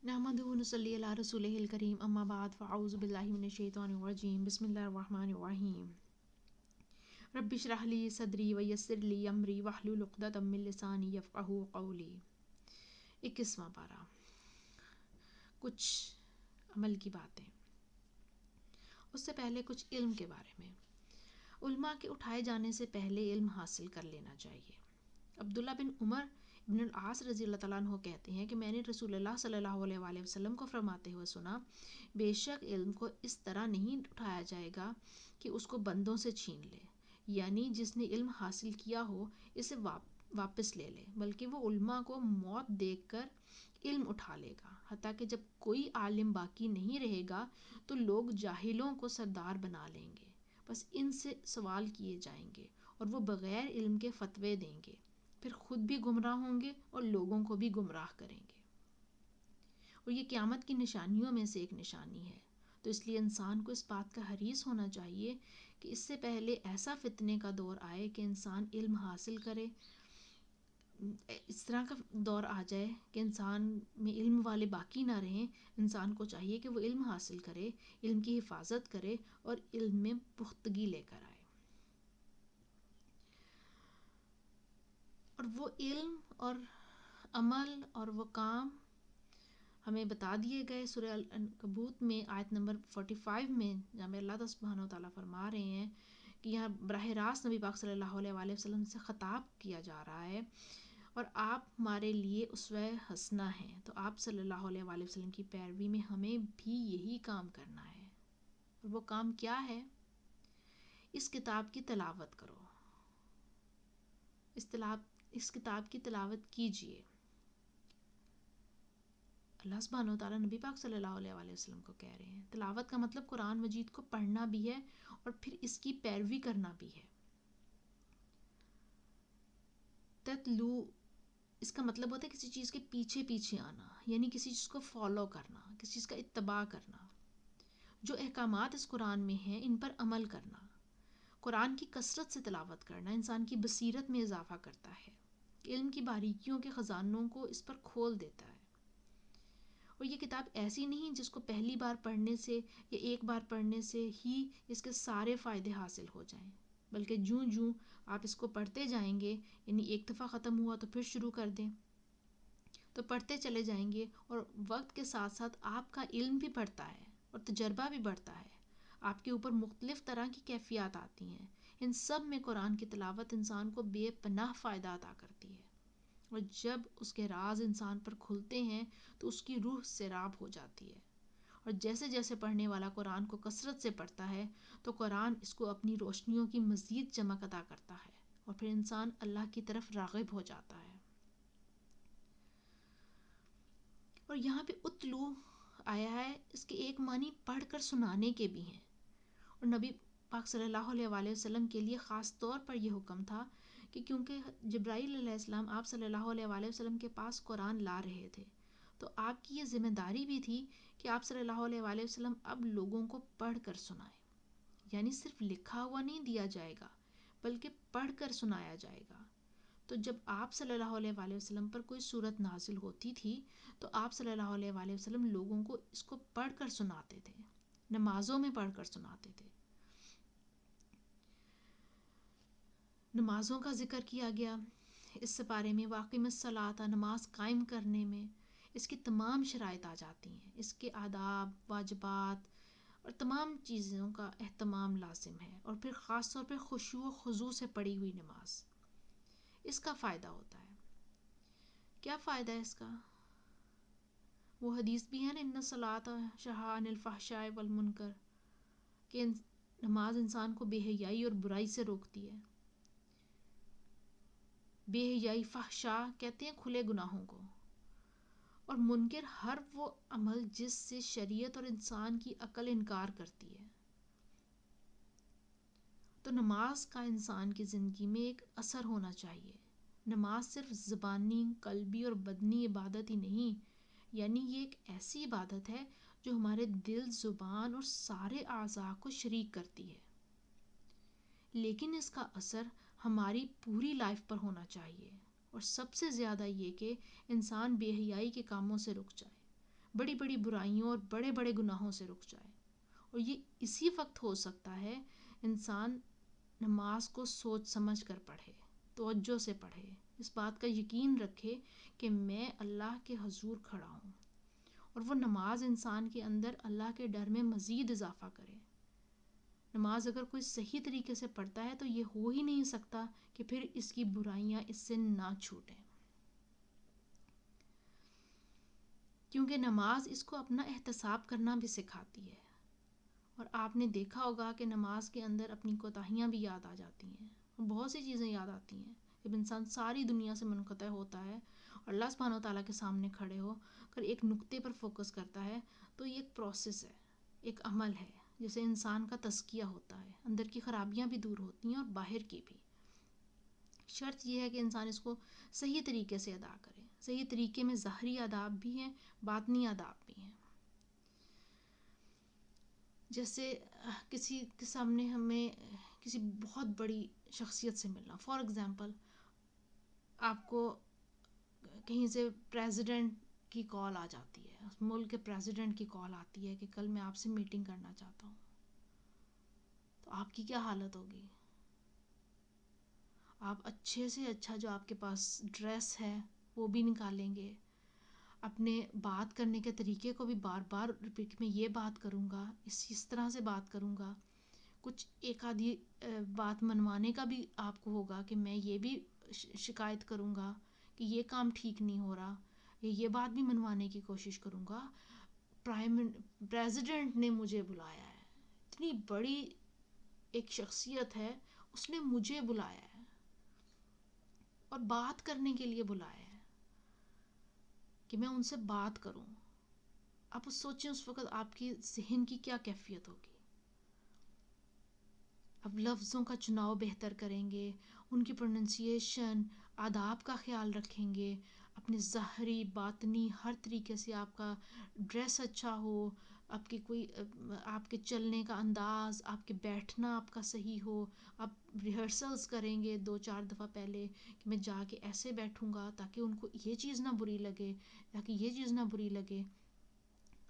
نحمدہ ونصلی علی رسولہ الکریم اما بعد فاعوذ باللہ من الشیطان الرجیم بسم اللہ الرحمن الرحیم رب اشرح لی صدری ویسر لی امری واحلل عقدۃ من لسانی یفقہوا قولی۔ 21واں پارہ، کچھ عمل کی باتیں۔ اس سے پہلے کچھ علم کے بارے میں۔ علماء کے اٹھائے جانے سے پہلے علم حاصل کر لینا چاہیے۔ عبداللہ بن عمر ابن العاص رضی اللہ تعالیٰ عنہ کہتے ہیں کہ میں نے رسول اللہ صلی اللہ علیہ وآلہ وسلم کو فرماتے ہوئے سنا، بے شک علم کو اس طرح نہیں اٹھایا جائے گا کہ اس کو بندوں سے چھین لے، یعنی جس نے علم حاصل کیا ہو اسے واپس لے لے، بلکہ وہ علماء کو موت دیکھ کر علم اٹھا لے گا، حتیٰ کہ جب کوئی عالم باقی نہیں رہے گا تو لوگ جاہلوں کو سردار بنا لیں گے، بس ان سے سوال کیے جائیں گے اور وہ بغیر علم کے فتوے دیں گے، پھر خود بھی گمراہ ہوں گے اور لوگوں کو بھی گمراہ کریں گے۔ اور یہ قیامت کی نشانیوں میں سے ایک نشانی ہے، تو اس لیے انسان کو اس بات کا حریص ہونا چاہیے کہ اس سے پہلے ایسا فتنے کا دور آئے کہ انسان علم حاصل کرے، اس طرح کا دور آ جائے کہ انسان میں علم والے باقی نہ رہیں۔ انسان کو چاہیے کہ وہ علم حاصل کرے، علم کی حفاظت کرے اور علم میں پختگی لے کر آئے۔ اور وہ علم اور عمل اور وہ کام ہمیں بتا دیے گئے سورہ العنکبوت میں آیت نمبر 45 میں، جہاں میں اللہ سبحانہ وتعالیٰ فرما رہے ہیں کہ یہاں براہ راست نبی پاک صلی اللہ علیہ وآلہ وسلم سے خطاب کیا جا رہا ہے، اور آپ ہمارے لیے اسوہ حسنہ ہیں، تو آپ صلی اللہ علیہ وآلہ وسلم کی پیروی میں ہمیں بھی یہی کام کرنا ہے۔ اور وہ کام کیا ہے؟ اس کتاب کی تلاوت کرو، اس کتاب کی تلاوت کیجیے۔ اللہ سبحانہ وتعالیٰ نبی پاک صلی اللہ علیہ وآلہ وسلم کو کہہ رہے ہیں۔ تلاوت کا مطلب قرآن مجید کو پڑھنا بھی ہے اور پھر اس کی پیروی کرنا بھی ہے۔ تتلو، اس کا مطلب ہوتا ہے کسی چیز کے پیچھے پیچھے آنا، یعنی کسی چیز کو فالو کرنا، کسی چیز کا اتباع کرنا، جو احکامات اس قرآن میں ہیں ان پر عمل کرنا۔ قرآن کی کثرت سے تلاوت کرنا انسان کی بصیرت میں اضافہ کرتا ہے، علم کی باریکیوں کے خزانوں کو اس پر کھول دیتا ہے۔ اور یہ کتاب ایسی نہیں جس کو پہلی بار پڑھنے سے یا ایک بار پڑھنے سے ہی اس کے سارے فائدے حاصل ہو جائیں، بلکہ جوں جوں آپ اس کو پڑھتے جائیں گے، یعنی ایک دفعہ ختم ہوا تو پھر شروع کر دیں تو پڑھتے چلے جائیں گے، اور وقت کے ساتھ ساتھ آپ کا علم بھی بڑھتا ہے اور تجربہ بھی بڑھتا ہے، آپ کے اوپر مختلف طرح کی کیفیات آتی ہیں۔ ان سب میں قرآن کی تلاوت انسان کو بے پناہ فائدہ عطا کرتی ہے، اور جب اس کے راز انسان پر کھلتے ہیں تو اس کی روح سیراب ہو جاتی ہے، اور جیسے جیسے پڑھنے والا قرآن کو کثرت سے پڑھتا ہے تو قرآن اس کو اپنی روشنیوں کی مزید چمک عطا کرتا ہے، اور پھر انسان اللہ کی طرف راغب ہو جاتا ہے۔ اور یہاں پہ اتلو آیا ہے، اس کے ایک معنی پڑھ کر سنانے کے بھی ہیں، اور نبی پاک صلی اللہ علیہ وآلہ وسلم کے لیے خاص طور پر یہ حکم تھا کہ کیونکہ جبرائیل علیہ السلام آپ صلی اللہ علیہ وآلہ وسلم کے پاس قرآن لا رہے تھے، تو آپ کی یہ ذمہ داری بھی تھی کہ آپ صلی اللہ علیہ وآلہ وسلم اب لوگوں کو پڑھ کر سنائیں، یعنی صرف لکھا ہوا نہیں دیا جائے گا بلکہ پڑھ کر سنایا جائے گا۔ تو جب آپ صلی اللہ علیہ وآلہ وسلم پر کوئی صورت نازل ہوتی تھی تو آپ صلی اللہ علیہ وآلہ وسلم لوگوں کو اس کو پڑھ کر سناتے تھے، نمازوں میں پڑھ کر سناتے تھے۔ نمازوں کا ذکر کیا گیا اس سپارے میں، واقیم الصلاۃ، نماز قائم کرنے میں اس کی تمام شرائط آ جاتی ہیں، اس کے آداب، واجبات اور تمام چیزوں کا اہتمام لازم ہے، اور پھر خاص طور پہ خشوع و خضوع سے پڑھی ہوئی نماز، اس کا فائدہ ہوتا ہے۔ کیا فائدہ ہے اس کا؟ وہ حدیث بھی ہے نا، ان الصلاۃ تنہی عن الفحشاء والمنکر، کہ نماز انسان کو بے حیائی اور برائی سے روکتی ہے۔ بے حیائی، فحشاء کہتے ہیں کھلے گناہوں کو، اور منکر ہر وہ عمل جس سے شریعت اور انسان کی عقل انکار کرتی ہے۔ تو نماز کا انسان کی زندگی میں ایک اثر ہونا چاہیے۔ نماز صرف زبانی، قلبی اور بدنی عبادت ہی نہیں، یعنی یہ ایک ایسی عبادت ہے جو ہمارے دل، زبان اور سارے اعضاء کو شریک کرتی ہے، لیکن اس کا اثر ہماری پوری لائف پر ہونا چاہیے، اور سب سے زیادہ یہ کہ انسان بے حیائی کے کاموں سے رک جائے، بڑی بڑی برائیوں اور بڑے بڑے گناہوں سے رک جائے. اور یہ اسی وقت ہو سکتا ہے انسان نماز کو سوچ سمجھ کر پڑھے، توجہ سے پڑھے، اس بات کا یقین رکھے کہ میں اللہ کے حضور کھڑا ہوں. اور وہ نماز انسان کے اندر اللہ کے ڈر میں مزید اضافہ کرے. نماز اگر کوئی صحیح طریقے سے پڑھتا ہے تو یہ ہو ہی نہیں سکتا کہ پھر اس کی برائیاں اس سے نہ چھوٹیں، کیونکہ نماز اس کو اپنا احتساب کرنا بھی سکھاتی ہے. اور آپ نے دیکھا ہوگا کہ نماز کے اندر اپنی کوتاہیاں بھی یاد آ جاتی ہیں، اور بہت سی چیزیں یاد آتی ہیں. جب انسان ساری دنیا سے منقطع ہوتا ہے اور اللہ سبحانہ و تعالیٰ کے سامنے کھڑے ہو کر ایک نقطے پر فوکس کرتا ہے، تو یہ ایک پروسیس ہے، ایک عمل ہے جیسے انسان کا تزکیہ ہوتا ہے. اندر کی خرابیاں بھی دور ہوتی ہیں اور باہر کی بھی. شرط یہ ہے کہ انسان اس کو صحیح طریقے سے ادا کرے. صحیح طریقے میں ظاہری آداب بھی ہیں، باطنی آداب بھی ہیں. جیسے کسی کے سامنے ہمیں کسی بہت بڑی شخصیت سے ملنا، فار ایگزامپل آپ کو کہیں سے پریزیڈنٹ کی کال آ جاتی ہے، ملک کے پریزیڈنٹ کی کال آتی ہے کہ کل میں آپ سے میٹنگ کرنا چاہتا ہوں، تو آپ کی کیا حالت ہوگی؟ آپ اچھے سے اچھا جو آپ کے پاس ڈریس ہے وہ بھی نکالیں گے، اپنے بات کرنے کے طریقے کو بھی بار بار ریپیٹ، میں یہ بات کروں گا، اس طرح سے بات کروں گا. کچھ ایک آدھی بات منوانے کا بھی آپ کو ہوگا کہ میں یہ بھی شکایت کروں گا کہ یہ کام ٹھیک نہیں ہو رہا، یہ بات بھی منوانے کی کوشش کروں گا. پریزیڈنٹ نے مجھے بلایا ہے، اتنی بڑی ایک شخصیت ہے، اس نے مجھے بلایا ہے اور بات کرنے کے لیے بلایا ہے کہ میں ان سے بات کروں. آپ سوچیں اس وقت آپ کی ذہن کی کیا کیفیت ہوگی. اب لفظوں کا چناؤ بہتر کریں گے، ان کی پروننسیشن، آداب کا خیال رکھیں گے، اپنے ظاہری باطنی ہر طریقے سے آپ کا ڈریس اچھا ہو، آپ کی کوئی آپ کے چلنے کا انداز، آپ کے بیٹھنا آپ کا صحیح ہو. آپ ریہرسلز کریں گے 2-4 دفعہ پہلے کہ میں جا کے ایسے بیٹھوں گا تاکہ ان کو یہ چیز نہ بری لگے، تاکہ یہ چیز نہ بری لگے.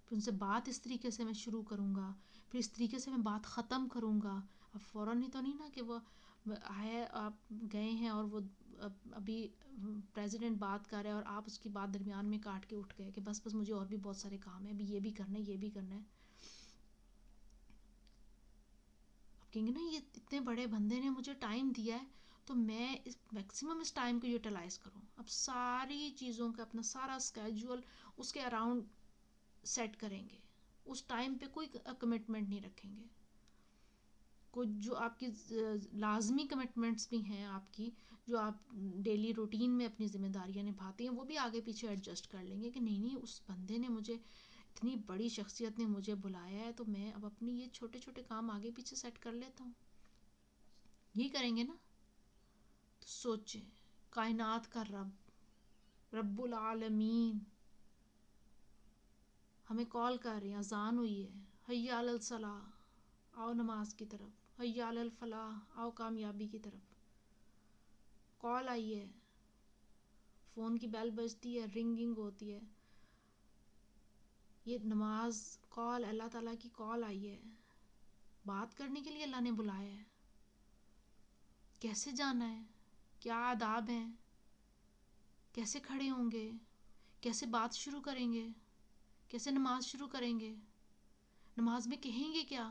پھر ان سے بات اس طریقے سے میں شروع کروں گا، پھر اس طریقے سے میں بات ختم کروں گا. اب فوراً ہی تو نہیں نا کہ وہ آئے، آپ گئے ہیں اور وہ ابھی پریزیڈنٹ بات کر رہا ہے اور آپ اس کی بات درمیان میں کاٹ کے اٹھ گئے کہ بس مجھے اور بھی بہت سارے کام ہیں، ابھی یہ بھی کرنا ہے، یہ بھی کرنا ہے. اب کہیں گے نا یہ اتنے بڑے بندے نے مجھے ٹائم دیا ہے تو میں اس میکسیمم اس ٹائم کو یوٹیلائز کروں. اب ساری چیزوں کا اپنا سارا اسکیجول اس کے اراؤنڈ سیٹ کریں گے، اس ٹائم پہ کوئی کمٹمنٹ نہیں رکھیں گے. کچھ جو آپ کی لازمی کمٹمنٹس بھی ہیں، آپ کی جو آپ ڈیلی روٹین میں اپنی ذمہ داریاں نبھاتے ہیں، وہ بھی آگے پیچھے ایڈجسٹ کر لیں گے کہ نہیں اس بندے نے مجھے، اتنی بڑی شخصیت نے مجھے بلایا ہے تو میں اب اپنی یہ چھوٹے چھوٹے کام آگے پیچھے سیٹ کر لیتا ہوں. یہی کریں گے نا. تو سوچیں، کائنات کا رب العالمین ہمیں کال کر رہے ہیں، اذان ہوئی ہے، حی علی الصلاح، آؤ نماز کی طرف، حی علی الفلاح، آؤ کامیابی کی طرف. کال آئی ہے، فون کی بیل بجتی ہے، رنگنگ ہوتی ہے، یہ نماز کال، اللہ تعالیٰ کی کال آئی ہے، بات کرنے کے لیے اللہ نے بلایا ہے. کیسے جانا ہے، کیا آداب ہیں، کیسے کھڑے ہوں گے، کیسے بات شروع کریں گے، کیسے نماز شروع کریں گے، نماز میں کہیں گے کیا،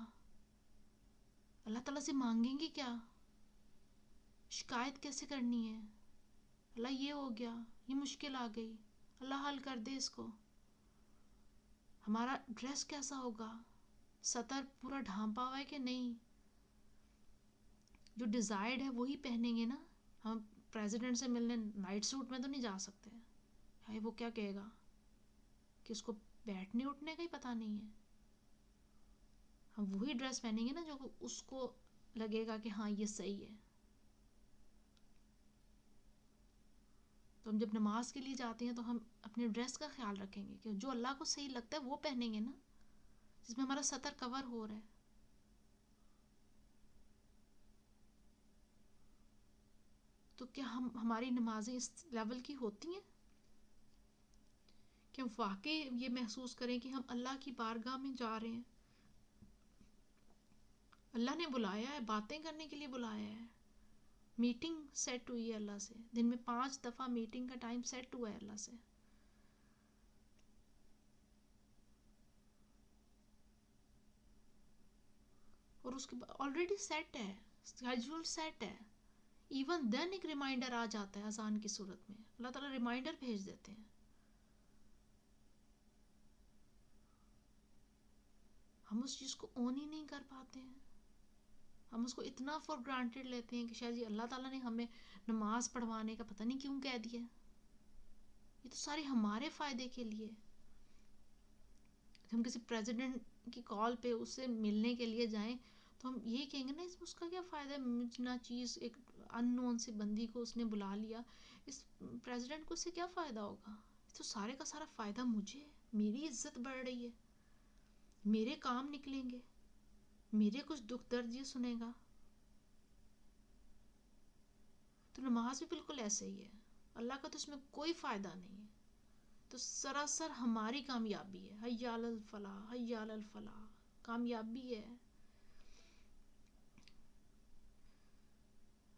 اللہ تعالیٰ سے مانگیں گے کیا، شکایت کیسے کرنی ہے، اللہ یہ ہو گیا، یہ مشکل آ گئی، اللہ حل کر دے اس کو. ہمارا ڈریس کیسا ہوگا، سطر پورا ڈھانپا ہوا ہے کہ نہیں، جو ڈیزائرڈ ہے وہی پہنیں گے نا. ہم پریزیڈنٹ سے ملنے نائٹ سوٹ میں تو نہیں جا سکتے، ہے وہ کیا کہے گا کہ اس کو بیٹھنے اٹھنے کا ہی پتہ نہیں ہے. ہم وہی ڈریس پہنیں گے نا جو اس کو لگے گا کہ ہاں یہ صحیح ہے. تو ہم جب نماز کے لیے جاتے ہیں تو ہم اپنے ڈریس کا خیال رکھیں گے کہ جو اللہ کو صحیح لگتا ہے وہ پہنیں گے نا، جس میں ہمارا سطر کور ہو رہا ہے. تو کیا ہماری نمازیں اس لیول کی ہوتی ہیں کہ ہم واقعی یہ محسوس کریں کہ ہم اللہ کی بارگاہ میں جا رہے ہیں. اللہ نے بلایا ہے، باتیں کرنے کے لیے بلایا ہے. میٹنگ سیٹ ہوئی ہے اللہ سے، دن میں 5 دفعہ میٹنگ کا ٹائم سیٹ ہوا ہے اللہ سے. اور اس کے آلریڈی سیٹ ہے، اسکیجول سیٹ ہے. ایون دین ایک ریمائنڈر آ جاتا ہے اذان کی صورت میں، اللہ تعالیٰ ریمائنڈر بھیج دیتے ہیں. ہم اس چیز کو اون ہی نہیں کر پاتے ہیں. ہم اس کو اتنا فار گرانٹیڈ لیتے ہیں کہ شاید یہ اللہ تعالیٰ نے ہمیں نماز پڑھوانے کا پتہ نہیں کیوں کہہ دیا. یہ تو سارے ہمارے فائدے کے لیے. ہم کسی پریزیڈنٹ کی کال پہ اس سے ملنے کے لیے جائیں تو ہم یہ کہیں گے نا اس کا کیا فائدہ ہے، مجھ نہ چیز ایک ان نون سی بندی کو اس نے بلا لیا، اس پریزیڈنٹ کو اس سے کیا فائدہ ہوگا. تو سارے کا سارا فائدہ مجھے ہے، میری عزت بڑھ رہی ہے، میرے کام نکلیں گے، میرے کچھ دکھ درد یہ سنے گا. تو نماز بھی بالکل ایسے ہی ہے، اللہ کا تو اس میں کوئی فائدہ نہیں ہے. تو سراسر ہماری کامیابی ہے. حی علی الفلاح، حی علی الفلاح، کامیابی ہے.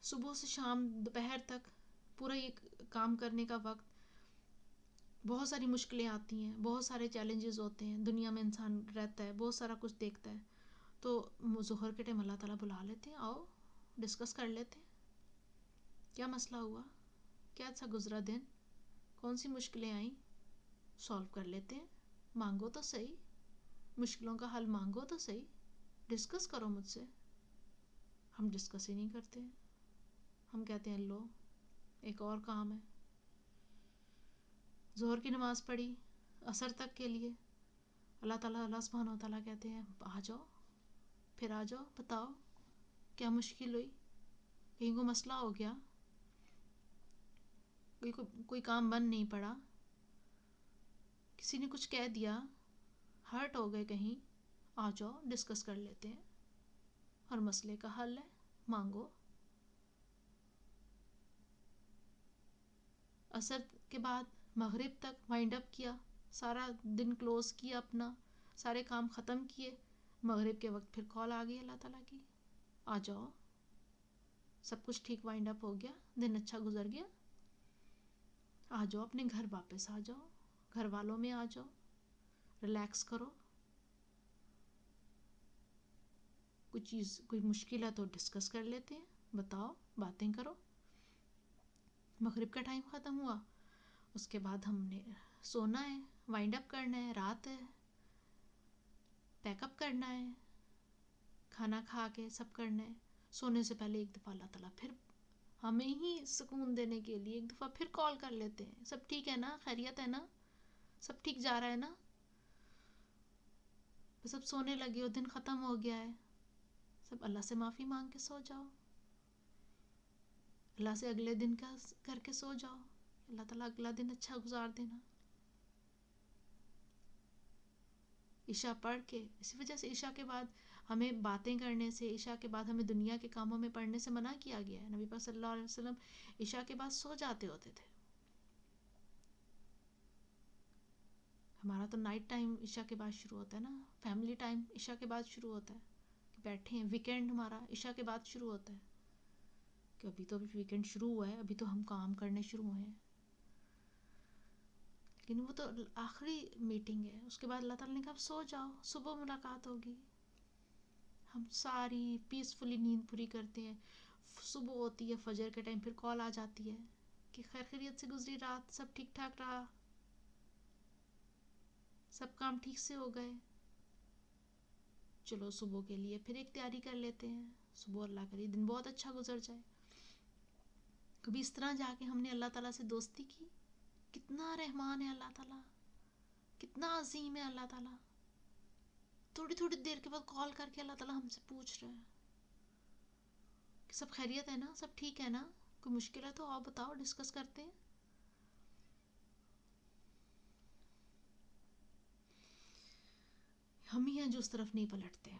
صبح سے شام دوپہر تک پورا یہ کام کرنے کا وقت، بہت ساری مشکلیں آتی ہیں، بہت سارے چیلنجز ہوتے ہیں دنیا میں. انسان رہتا ہے، بہت سارا کچھ دیکھتا ہے. تو ظہر کے ٹائم اللہ تعالیٰ بلا لیتے ہیں، آؤ ڈسکس کر لیتے ہیں، کیا مسئلہ ہوا، کیا اچھا گزرا دن، کون سی مشکلیں آئیں، سولو کر لیتے ہیں. مانگو تو صحیح، مشکلوں کا حل مانگو تو صحیح، ڈسکس کرو مجھ سے. ہم ڈسکس ہی نہیں کرتے ہیں. ہم کہتے ہیں لو ایک اور کام ہے. ظہر کی نماز پڑھی عصر تک کے لیے، اللہ سبحانہ و تعالیٰ کہتے ہیں آ جاؤ، پھر آ جاؤ، بتاؤ کیا مشکل ہوئی، کہیں کو مسئلہ ہو گیا، کوئی کام بن نہیں پڑا، کسی نے کچھ کہہ دیا، ہرٹ ہو گئے کہیں، آ جاؤ ڈسکس کر لیتے ہیں. ہر مسئلے کا حل ہے، مانگو. عصر کے بعد مغرب تک وائنڈ اپ کیا، سارا دن کلوز کیا، اپنا سارے کام ختم کیے. مغرب کے وقت پھر کال آ گئی اللہ تعالیٰ کی، آ جاؤ، سب کچھ ٹھیک وائنڈ اپ ہو گیا، دن اچھا گزر گیا، آ جاؤ اپنے گھر واپس آ جاؤ، گھر والوں میں آ جاؤ، ریلیکس کرو. کوئی مشکل ہے تو ڈسکس کر لیتے ہیں، بتاؤ، باتیں کرو. مغرب کا ٹائم ختم ہوا، اس کے بعد ہم نے سونا ہے، وائنڈ اپ کرنا ہے، رات ہے، پیک اپ کرنا ہے، کھانا کھا کے سب کرنا ہے. سونے سے پہلے ایک دفعہ اللہ تعالیٰ پھر ہمیں ہی سکون دینے کے لیے ایک دفعہ پھر کال کر لیتے ہیں، سب ٹھیک ہے نا، خیریت ہے نا، سب ٹھیک جا رہا ہے نا. سب سونے لگے ہو، دن ختم ہو گیا ہے، سب اللہ سے معافی مانگ کے سو جاؤ، اللہ سے اگلے دن کا کر کے سو جاؤ، اللہ تعالیٰ اگلا دن اچھا گزار دینا. عشاء پڑھ کے، اسی وجہ سے عشاء کے بعد ہمیں باتیں کرنے سے، عشاء کے بعد ہمیں دنیا کے کاموں میں پڑھنے سے منع کیا گیا ہے. نبی پاک صلی اللہ علیہ وسلم عشاء کے بعد سو جاتے ہوتے تھے. ہمارا تو نائٹ ٹائم عشاء کے بعد شروع ہوتا ہے نا، فیملی ٹائم عشاء کے بعد شروع ہوتا ہے، کہ بیٹھے ہیں. ویکینڈ ہمارا عشاء کے بعد شروع ہوتا ہے، کہ ابھی تو ویکینڈ شروع ہوا ہے، ابھی تو ہم کام کرنے شروع ہوئے ہیں. لیکن وہ تو آخری میٹنگ ہے، اس کے بعد اللہ تعالیٰ نے کہا سو جاؤ، صبح ملاقات ہوگی. ہم ساری پیسفلی نیند پوری کرتے ہیں. صبح ہوتی ہے، فجر کے ٹائم پھر کال آ جاتی ہے کہ خیر خیریت سے گزری رات، سب ٹھیک ٹھاک رہا، سب کام ٹھیک سے ہو گئے. چلو صبح کے لیے پھر ایک تیاری کر لیتے ہیں، صبح اللہ کرے دن بہت اچھا گزر جائے. کبھی اس طرح جا کے ہم نے اللہ تعالیٰ سے دوستی کی. کتنا رحمان ہے اللہ تعالیٰ، کتنا عظیم ہے اللہ تعالیٰ. تھوڑی تھوڑی دیر کے بعد کال کر کے اللہ تعالیٰ ہم سے پوچھ رہے ہیں کہ سب خیریت ہے نا، سب ٹھیک ہے نا، کوئی مشکل ہے تو آؤ بتاؤ، ڈسکس کرتے ہیں. ہم ہی ہیں جو اس طرف نہیں پلٹتے.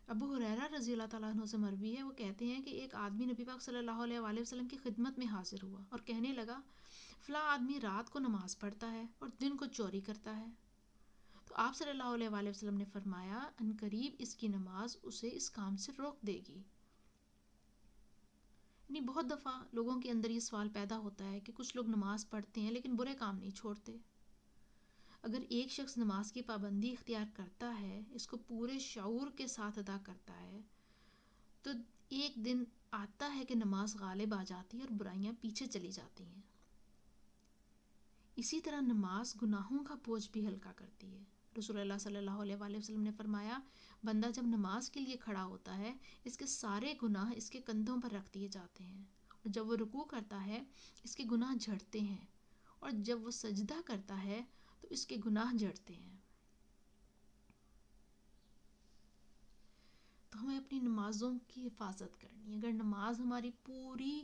ابو ہریرہ رضی اللہ تعالیٰ عنہ سے مروی ہے، وہ کہتے ہیں کہ ایک آدمی نبی پاک صلی اللہ علیہ وآلہ وسلم کی خدمت میں حاضر ہوا اور کہنے لگا فلاں آدمی رات کو نماز پڑھتا ہے اور دن کو چوری کرتا ہے. تو آپ صلی اللہ علیہ وآلہ وسلم نے فرمایا ان قریب اس کی نماز اسے اس کام سے روک دے گی. یعنی بہت دفعہ لوگوں کے اندر یہ سوال پیدا ہوتا ہے کہ کچھ لوگ نماز پڑھتے ہیں لیکن برے کام نہیں چھوڑتے. اگر ایک شخص نماز کی پابندی اختیار کرتا ہے، اس کو پورے شعور کے ساتھ ادا کرتا ہے، تو ایک دن آتا ہے کہ نماز غالب آ جاتی ہے اور برائیاں پیچھے چلی جاتی ہیں. اسی طرح نماز گناہوں کا بوجھ بھی ہلکا کرتی ہے. رسول اللہ صلی اللہ علیہ وآلہ وسلم نے فرمایا بندہ جب نماز کے لیے کھڑا ہوتا ہے اس کے سارے گناہ اس کے کندھوں پر رکھ دیے جاتے ہیں، اور جب وہ رکوع کرتا ہے اس کے گناہ جھڑتے ہیں، اور جب وہ سجدہ کرتا ہے تو اس کے گناہ جھڑتے ہیں. تو ہمیں اپنی نمازوں کی حفاظت کرنی ہے. اگر نماز ہماری پوری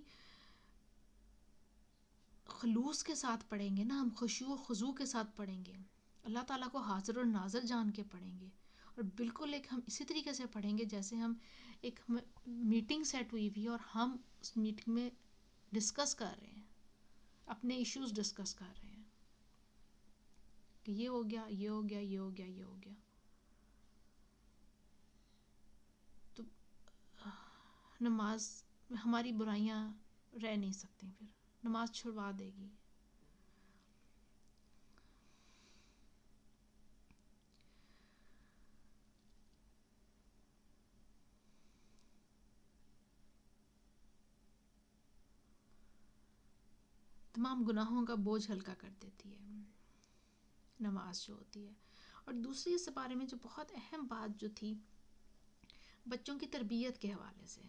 خلوص کے ساتھ پڑھیں گے نا، ہم خشوع و خضوع کے ساتھ پڑھیں گے، اللہ تعالیٰ کو حاضر اور ناظر جان کے پڑھیں گے، اور بالکل ایک ہم اسی طریقے سے پڑھیں گے جیسے ہم ایک میٹنگ سیٹ ہوئی ہوئی اور ہم اس میٹنگ میں ڈسکس کر رہے ہیں، اپنے ایشوز ڈسکس کر رہے ہیں کہ یہ ہو گیا، یہ ہو گیا، یہ ہو گیا، یہ ہو گیا. تو نماز ہماری برائیاں رہ نہیں سکتی، پھر نماز چھڑوا دے گی. تمام گناہوں کا بوجھ ہلکا کر دیتی ہے نماز جو ہوتی ہے. اور دوسری اس بارے میں جو بہت اہم بات جو تھی بچوں کی تربیت کے حوالے سے،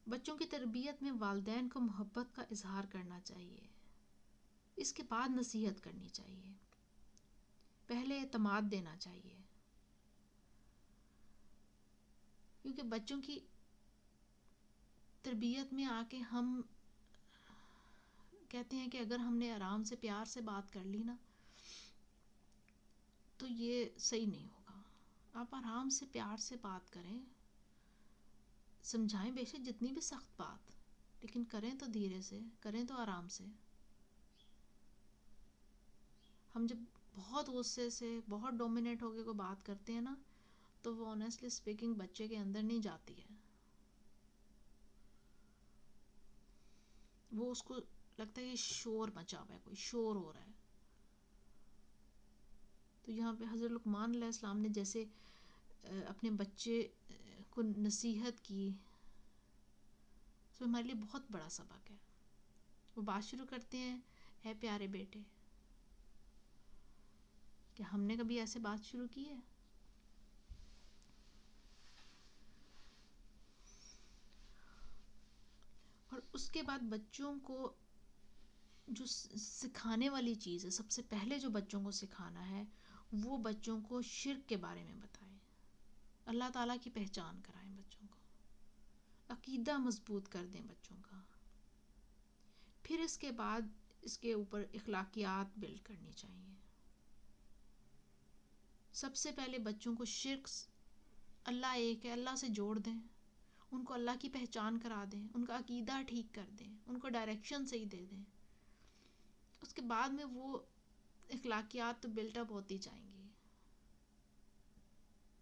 بچوں کی تربیت میں والدین کو محبت کا اظہار کرنا چاہیے، اس کے بعد نصیحت کرنی چاہیے، پہلے اعتماد دینا چاہیے. کیونکہ بچوں کی تربیت میں آ کے ہم کہتے ہیں کہ اگر ہم نے آرام سے پیار سے بات کر لی نا تو یہ صحیح نہیں ہوگا. آپ آرام سے پیار سے بات کریں، سمجھائیں بے شک جتنی بھی سخت بات، لیکن کریں تو دھیرے سے، کریں تو آرام سے. ہم جب بہت غصے سے، بہت ڈومینیٹ ہو کے کوئی بات کرتے ہیں نا تو وہ آنیسٹلی اسپیکنگ بچے کے اندر نہیں جاتی ہے. وہ اس کو لگتا ہے کہ شور مچا ہوا ہے، کوئی شور ہو رہا ہے. تو یہاں پہ حضرت لقمان علیہ السلام نے جیسے اپنے بچے کو نصیحت کی، تو ہمارے لیے بہت بڑا سبق ہے. وہ بات شروع کرتے ہیں اے پیارے بیٹے. کیا ہم نے کبھی ایسے بات شروع کی ہے؟ اور اس کے بعد بچوں کو جو سکھانے والی چیز ہے، سب سے پہلے جو بچوں کو سکھانا ہے وہ بچوں کو شرک کے بارے میں بتائیں، اللہ تعالیٰ کی پہچان کرائیں بچوں کو، عقیدہ مضبوط کر دیں بچوں کا. پھر اس کے بعد اس کے اوپر اخلاقیات بلڈ کرنی چاہیے. سب سے پہلے بچوں کو شرک، اللہ ایک ہے، اللہ سے جوڑ دیں، ان کو اللہ کی پہچان کرا دیں، ان کا عقیدہ ٹھیک کر دیں، ان کو ڈائریکشن صحیح دے دیں. اس کے بعد میں وہ اخلاقیات تو بلٹ اپ ہوتی جائیں گی.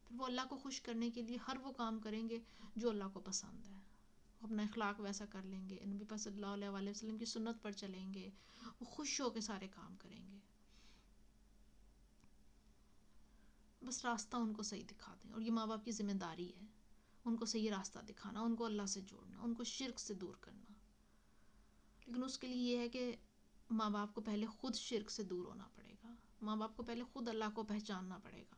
پھر وہ اللہ کو خوش کرنے کے لیے ہر وہ کام کریں گے جو اللہ کو پسند ہے. وہ اپنا اخلاق ویسا کر لیں گے، نبی پاک صلی اللہ علیہ وآلہ وسلم کی سنت پر چلیں گے، وہ خوش ہو کے سارے کام کریں گے. بس راستہ ان کو صحیح دکھا دیں، اور یہ ماں باپ کی ذمہ داری ہے ان کو صحیح راستہ دکھانا، ان کو اللہ سے جوڑنا، ان کو شرک سے دور کرنا. لیکن اس کے لیے یہ ہے کہ ماں باپ کو پہلے خود شرک سے دور ہونا پڑے گا، ماں باپ کو پہلے خود اللہ کو پہچاننا پڑے گا.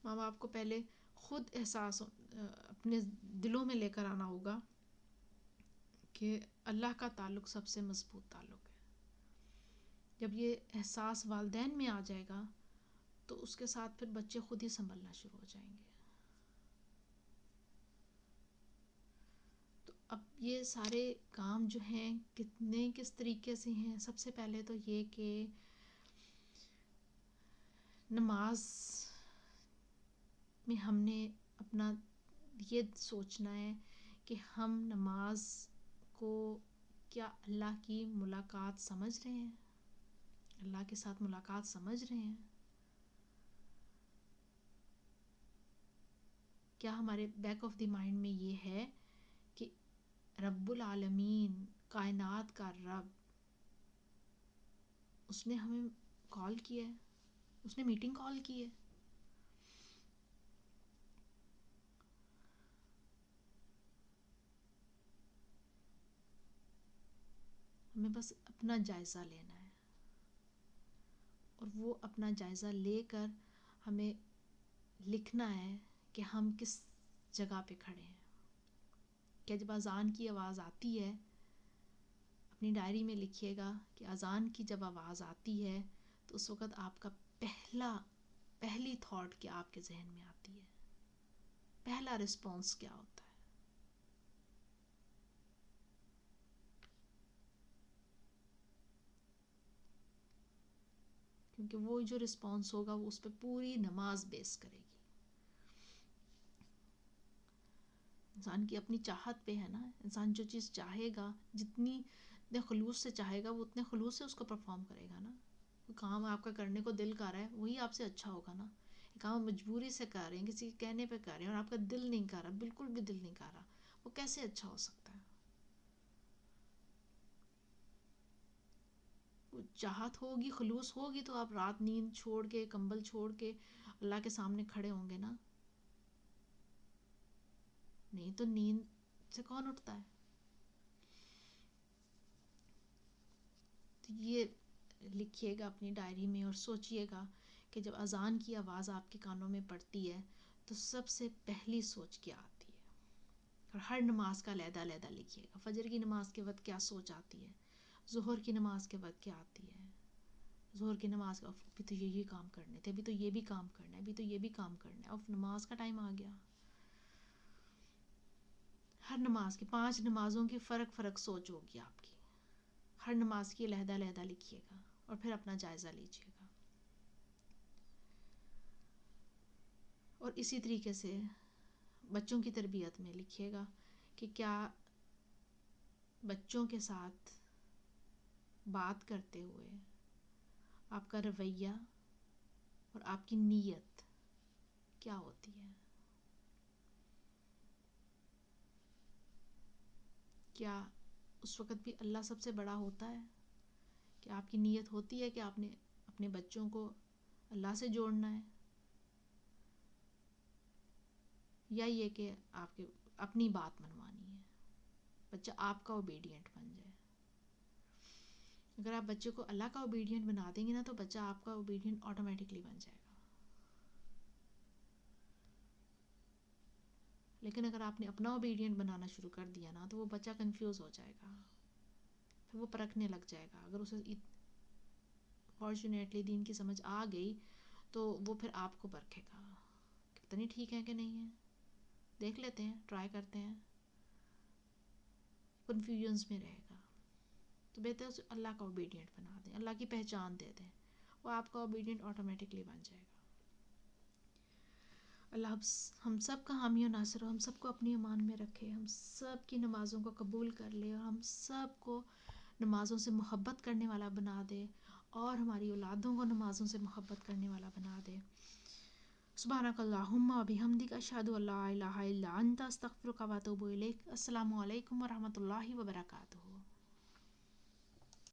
ماں باپ کو پہلے خود احساس اپنے دلوں میں لے کر آنا ہوگا کہ اللہ کا تعلق سب سے مضبوط تعلق ہے. جب یہ احساس والدین میں آ جائے گا تو اس کے ساتھ پھر بچے خود ہی سنبھلنا شروع ہو جائیں گے. تو اب یہ سارے کام جو ہیں کتنے کس طریقے سے ہیں. سب سے پہلے تو یہ کہ نماز میں ہم نے اپنا یہ سوچنا ہے کہ ہم نماز کو کیا اللہ کی ملاقات سمجھ رہے ہیں، اللہ کے ساتھ ملاقات سمجھ رہے ہیں؟ کیا ہمارے بیک آف دی مائنڈ میں یہ ہے کہ رب العالمین، کائنات کا رب، اس نے ہمیں کال کیا ہے، اس نے میٹنگ کال کی ہے؟ ہمیں بس اپنا جائزہ لینا ہے، اور وہ اپنا جائزہ لے کر ہمیں لکھنا ہے کہ ہم کس جگہ پہ کھڑے ہیں. کہ جب اذان کی آواز آتی ہے، اپنی ڈائری میں لکھیے گا کہ اذان کی جب آواز آتی ہے تو اس وقت آپ کا پہلی تھاٹ کیا آپ کے ذہن میں آتی ہے، پہلا رسپانس کیا ہوتا ہے؟ کیونکہ وہ جو رسپانس ہوگا وہ اس پہ پوری نماز بیس کرے گی. انسان کی اپنی چاہت پہ ہے نا، انسان جو چیز چاہے گا، اتنے خلوص سے چاہے گا، وہ اتنے خلوص سے اس کو پرفارم کرے گا نا. کام آپ کا کرنے کو دل کر رہا ہے وہی آپ سے اچھا ہوگا نا. کام مجبوری سے کر رہے ہیں، کسی کے کہنے پہ کر رہے ہیں، اور آپ کا دل نہیں کر رہا، بالکل بھی دل نہیں کر رہا، وہ کیسے اچھا ہو سکتا ہے؟ وہ چاہت ہوگی، خلوص ہوگی، تو آپ رات نیند چھوڑ کے، کمبل چھوڑ کے اللہ کے سامنے کھڑے ہوں گے نا. نہیں تو نیند سے کون اٹھتا ہے؟ تو یہ لکھیے گا اپنی ڈائری میں، اور سوچئے گا کہ جب اذان کی آواز آپ کے کانوں میں پڑتی ہے تو سب سے پہلی سوچ کیا آتی ہے. اور ہر نماز کا علیحدہ علیحدہ لکھیے گا. فجر کی نماز کے وقت کیا سوچ آتی ہے، ظہر کی نماز کے وقت کیا آتی ہے، ظہر کی نماز کا ابھی تو یہ کام کرنے تھے، ابھی تو یہ بھی کام کرنا ہے، ابھی تو یہ بھی کام کرنا ہے، اب نماز کا ٹائم آ گیا. ہر نماز کی 5 نمازوں کی فرق فرق سوچ ہوگی آپ کی. ہر نماز کی علیحدہ علیحدہ لکھیے گا اور پھر اپنا جائزہ لیجیے گا. اور اسی طریقے سے بچوں کی تربیت میں لکھیے گا کہ کیا بچوں کے ساتھ بات کرتے ہوئے آپ کا رویہ اور آپ کی نیت کیا ہوتی ہے. کیا اس وقت بھی اللہ سب سے بڑا ہوتا ہے؟ کہ آپ کی نیت ہوتی ہے کہ آپ نے اپنے بچوں کو اللہ سے جوڑنا ہے، یا یہ کہ آپ کے اپنی بات منوانی ہے، بچہ آپ کا اوبیڈینٹ بن جائے. اگر آپ بچے کو اللہ کا اوبیڈینٹ بنا دیں گے نا تو بچہ آپ کا اوبیڈینٹ آٹومیٹکلی بن جائے گا. لیکن اگر آپ نے اپنا اوبیڈینٹ بنانا شروع کر دیا نا تو وہ بچہ کنفیوز ہو جائے گا، پھر وہ پرکھنے لگ جائے گا. اگر اسے فارچونیٹلی دین کی سمجھ آ گئی تو وہ پھر آپ کو پرکھے گا کہ پتہ نہیں ٹھیک ہے کہ نہیں ہے، دیکھ لیتے ہیں، ٹرائی کرتے ہیں. کنفیوژنس میں رہے گا. تو بہتر اسے اللہ کا اوبیڈینٹ بنا دیں، اللہ کی پہچان دے دیں، وہ آپ کا اوبیڈینٹ آٹومیٹکلی بن جائے گا. اللہ ہم سب کا حامی و ناصر ہو، ہم سب کو اپنی امان میں رکھے، ہم سب کی نمازوں کو قبول کر لے، اور ہم سب کو نمازوں سے محبت کرنے والا بنا دے، اور ہماری اولادوں کو نمازوں سے محبت کرنے والا بنا دے. سبحانک اللہم و بحمدک، اشہد ان لا الہ الا انت، استغفرک و اتوب الیک. السلام علیکم ورحمۃ اللہ وبرکاتہ.